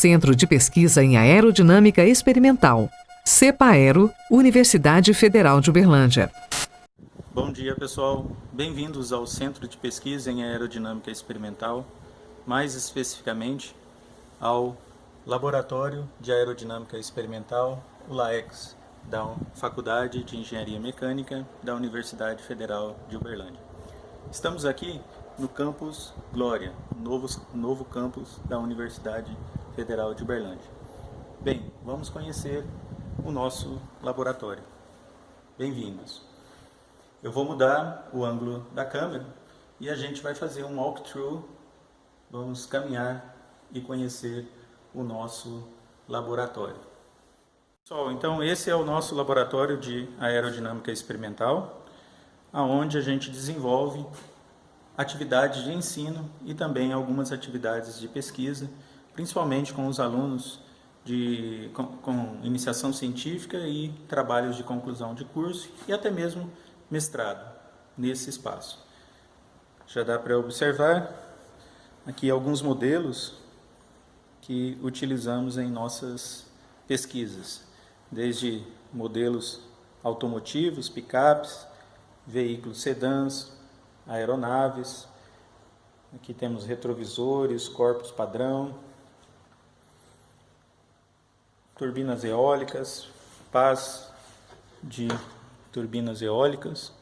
Centro de Pesquisa em Aerodinâmica Experimental, CEPAERO, Universidade Federal de Uberlândia. Bom dia, pessoal. Bem-vindos ao Centro de Pesquisa em Aerodinâmica Experimental, mais especificamente ao Laboratório de Aerodinâmica Experimental, o LAEX, da Faculdade de Engenharia Mecânica da Universidade Federal de Uberlândia. Estamos aqui no campus Glória, novo campus da Universidade Federal de Uberlândia. Bem, vamos conhecer o nosso laboratório. Bem-vindos. Eu vou mudar o ângulo da câmera e a gente vai fazer um walkthrough. Vamos caminhar e conhecer o nosso laboratório. Pessoal, então esse é o nosso laboratório de aerodinâmica experimental, onde a gente desenvolve atividades de ensino e também algumas atividades de pesquisa, principalmente com os alunos com iniciação científica e trabalhos de conclusão de curso e até mesmo mestrado nesse espaço. Já dá para observar aqui alguns modelos que utilizamos em nossas pesquisas, desde modelos automotivos, picapes, veículos sedãs, aeronaves. Aqui temos retrovisores, corpos padrão, turbinas eólicas, pás de turbinas eólicas,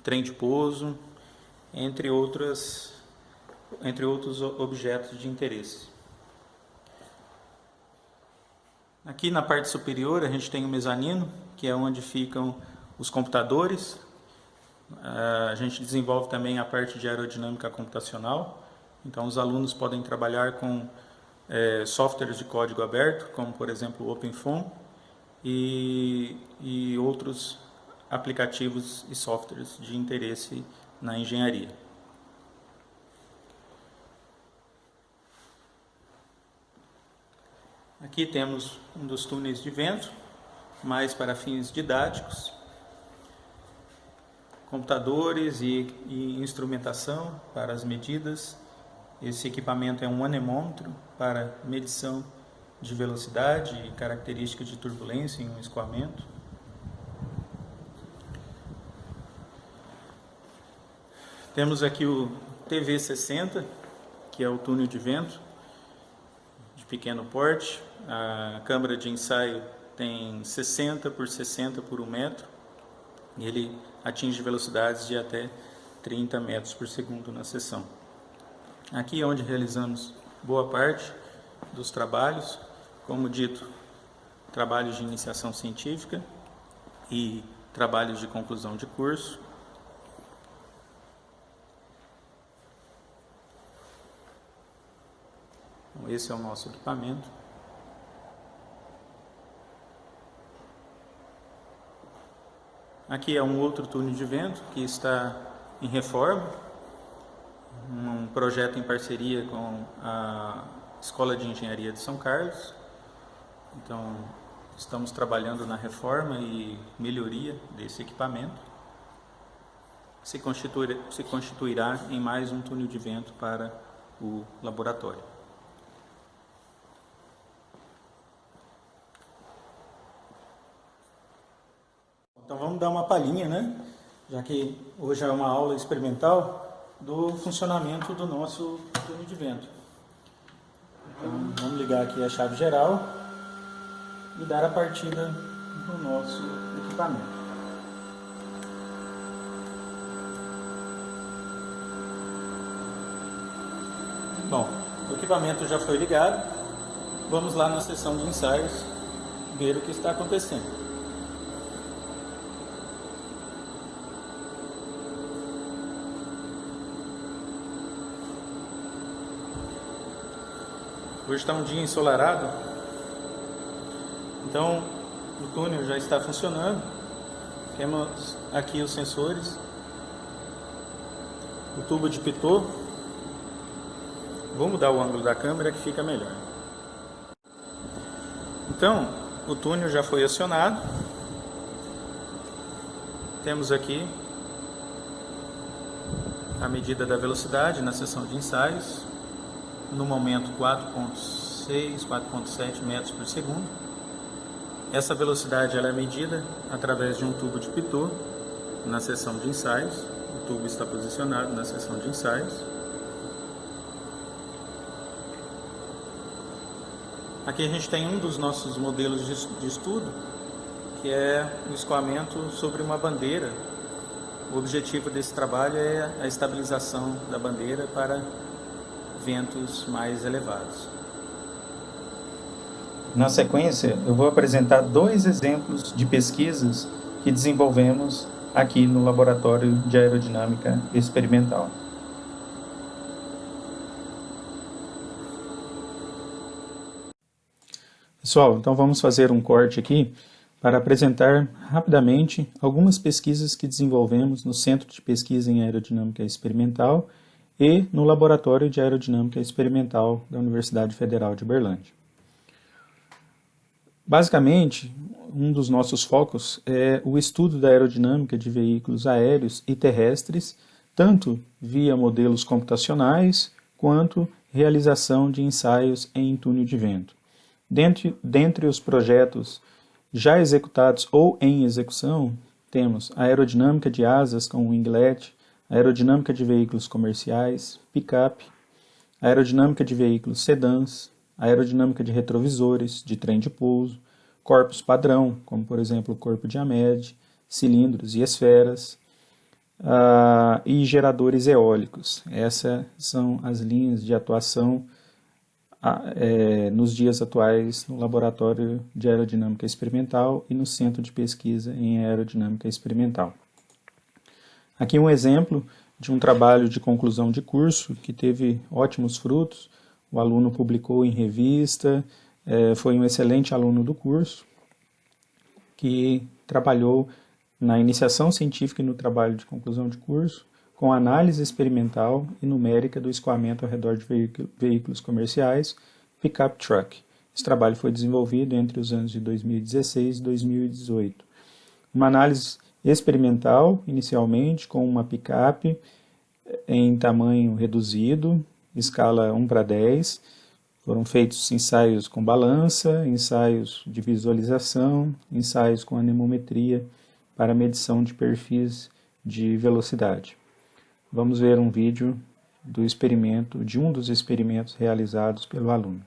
trem de pouso, entre outros objetos de interesse. Aqui na parte superior a gente tem o mezanino, que é onde ficam os computadores. A gente desenvolve também a parte de aerodinâmica computacional, então os alunos podem trabalhar com softwares de código aberto, como por exemplo o OpenFOAM, e outros aplicativos e softwares de interesse na engenharia. Aqui temos um dos túneis de vento, mais para fins didáticos, computadores e instrumentação para as medidas. Esse equipamento é um anemômetro para medição de velocidade e características de turbulência em um escoamento. Temos aqui o TV60, que é o túnel de vento de pequeno porte. A câmara de ensaio tem 60 por 60 por 1 metro. E ele atinge velocidades de até 30 metros por segundo na seção. Aqui é onde realizamos boa parte dos trabalhos, como dito, trabalhos de iniciação científica e trabalhos de conclusão de curso. Então, esse é o nosso equipamento. Aqui é um outro túnel de vento que está em reforma, um projeto em parceria com a Escola de Engenharia de São Carlos. Então, estamos trabalhando na reforma e melhoria desse equipamento. Se constituirá em mais um túnel de vento para o laboratório. Então vamos dar uma palhinha, né? Já que hoje é uma aula experimental do funcionamento do nosso túnel de vento. Então vamos ligar aqui a chave geral e dar a partida no nosso equipamento. Bom, o equipamento já foi ligado. Vamos lá na seção de ensaios ver o que está acontecendo. Hoje está um dia ensolarado, então o túnel já está funcionando. Temos aqui os sensores, o tubo de pitot. Vou mudar o ângulo da câmera que fica melhor. Então, o túnel já foi acionado. Temos aqui a medida da velocidade na seção de ensaios. no momento 4,6, 4,7 metros por segundo. Essa velocidade ela é medida através de um tubo de pitot na seção de ensaios. O tubo está posicionado na seção de ensaios. Aqui a gente tem um dos nossos modelos de estudo, que é o escoamento sobre uma bandeira. O objetivo desse trabalho é a estabilização da bandeira para ventos mais elevados. Na sequência, eu vou apresentar 2 exemplos de pesquisas que desenvolvemos aqui no Laboratório de Aerodinâmica Experimental. Pessoal, então vamos fazer um corte aqui para apresentar rapidamente algumas pesquisas que desenvolvemos no Centro de Pesquisa em Aerodinâmica Experimental e no Laboratório de Aerodinâmica Experimental da Universidade Federal de Uberlândia. Basicamente, um dos nossos focos é o estudo da aerodinâmica de veículos aéreos e terrestres, tanto via modelos computacionais, quanto realização de ensaios em túnel de vento. Dentre os projetos já executados ou em execução, temos a aerodinâmica de asas com winglet, a aerodinâmica de veículos comerciais, picape, a aerodinâmica de veículos sedãs, a aerodinâmica de retrovisores, de trem de pouso, corpos padrão, como por exemplo o corpo de AMED, cilindros e esferas, e geradores eólicos. Essas são as linhas de atuação nos dias atuais no Laboratório de Aerodinâmica Experimental e no Centro de Pesquisa em Aerodinâmica Experimental. Aqui um exemplo de um trabalho de conclusão de curso que teve ótimos frutos. O aluno publicou em revista, foi um excelente aluno do curso, que trabalhou na iniciação científica e no trabalho de conclusão de curso, com análise experimental e numérica do escoamento ao redor de veículos comerciais, pick-up truck. Esse trabalho foi desenvolvido entre os anos de 2016 e 2018. Uma análise experimental, inicialmente, com uma picape em tamanho reduzido, escala 1:10. Foram feitos ensaios com balança, ensaios de visualização, ensaios com anemometria para medição de perfis de velocidade. Vamos ver um vídeo do experimento, de um dos experimentos realizados pelo aluno.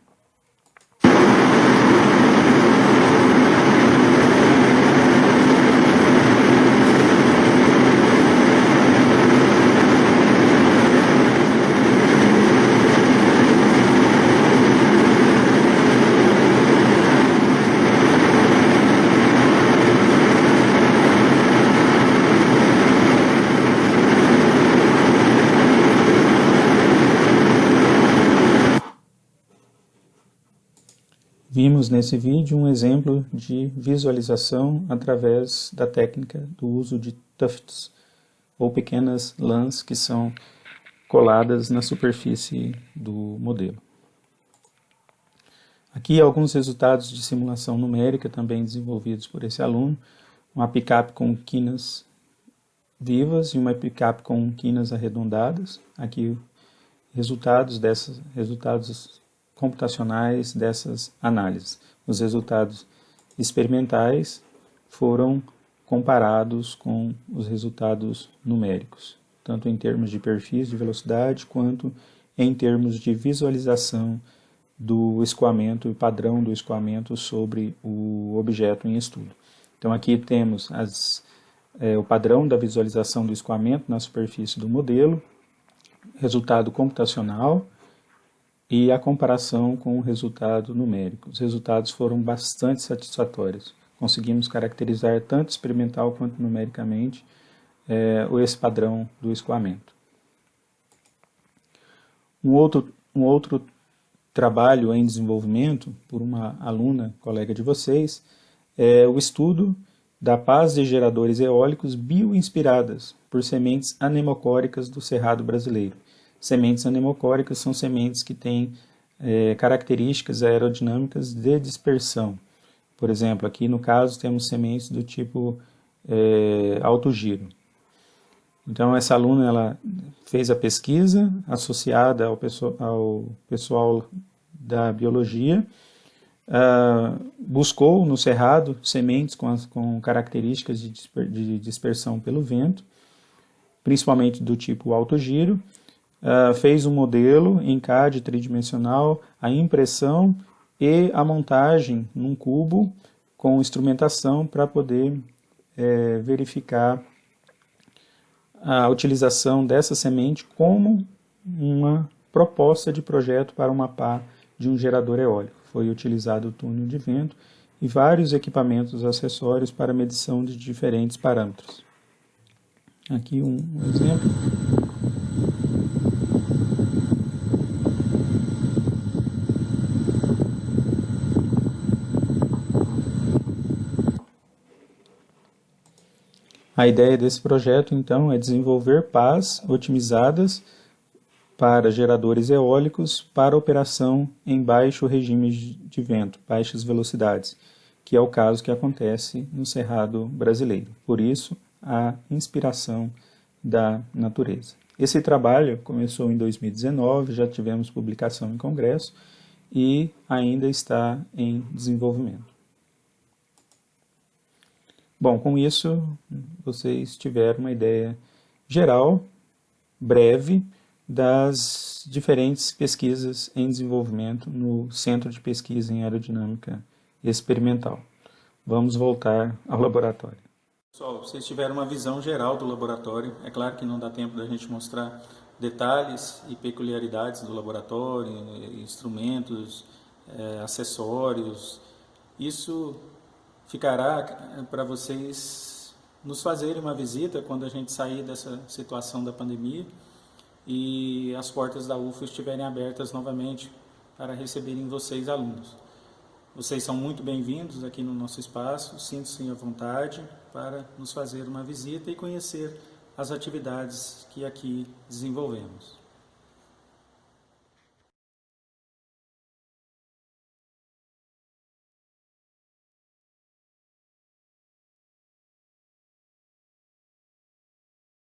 Vimos nesse vídeo um exemplo de visualização através da técnica do uso de tufts, ou pequenas lãs que são coladas na superfície do modelo. Aqui alguns resultados de simulação numérica também desenvolvidos por esse aluno, uma picape com quinas vivas e uma picape com quinas arredondadas. Aqui resultados computacionais dessas análises. Os resultados experimentais foram comparados com os resultados numéricos, tanto em termos de perfis de velocidade, quanto em termos de visualização do escoamento e padrão do escoamento sobre o objeto em estudo. Então aqui temos o padrão da visualização do escoamento na superfície do modelo, resultado computacional, e a comparação com o resultado numérico. Os resultados foram bastante satisfatórios. Conseguimos caracterizar tanto experimental quanto numericamente esse padrão do escoamento. Um outro trabalho em desenvolvimento por uma aluna, colega de vocês, é o estudo da paz de geradores eólicos bioinspiradas por sementes anemocóricas do Cerrado brasileiro. Sementes anemocóricas são sementes que têm características aerodinâmicas de dispersão. Por exemplo, aqui no caso temos sementes do tipo alto giro. Então, essa aluna ela fez a pesquisa associada ao pessoal da biologia, buscou no cerrado sementes com características de dispersão pelo vento, principalmente do tipo alto giro, fez um modelo em CAD tridimensional, a impressão e a montagem num cubo com instrumentação para poder verificar a utilização dessa semente como uma proposta de projeto para uma pá de um gerador eólico. Foi utilizado o túnel de vento e vários equipamentos acessórios para medição de diferentes parâmetros. Aqui um exemplo. A ideia desse projeto, então, é desenvolver pás otimizadas para geradores eólicos para operação em baixo regime de vento, baixas velocidades, que é o caso que acontece no Cerrado brasileiro. Por isso, a inspiração da natureza. Esse trabalho começou em 2019, já tivemos publicação em congresso e ainda está em desenvolvimento. Bom, com isso, vocês tiveram uma ideia geral, breve, das diferentes pesquisas em desenvolvimento no Centro de Pesquisa em Aerodinâmica Experimental. Vamos voltar ao laboratório. Pessoal, vocês tiveram uma visão geral do laboratório. É claro que não dá tempo da gente mostrar detalhes e peculiaridades do laboratório, instrumentos, acessórios. Isso ficará para vocês nos fazerem uma visita quando a gente sair dessa situação da pandemia e as portas da UFO estiverem abertas novamente para receberem vocês, alunos. Vocês são muito bem-vindos aqui no nosso espaço, sintam-se à vontade para nos fazer uma visita e conhecer as atividades que aqui desenvolvemos.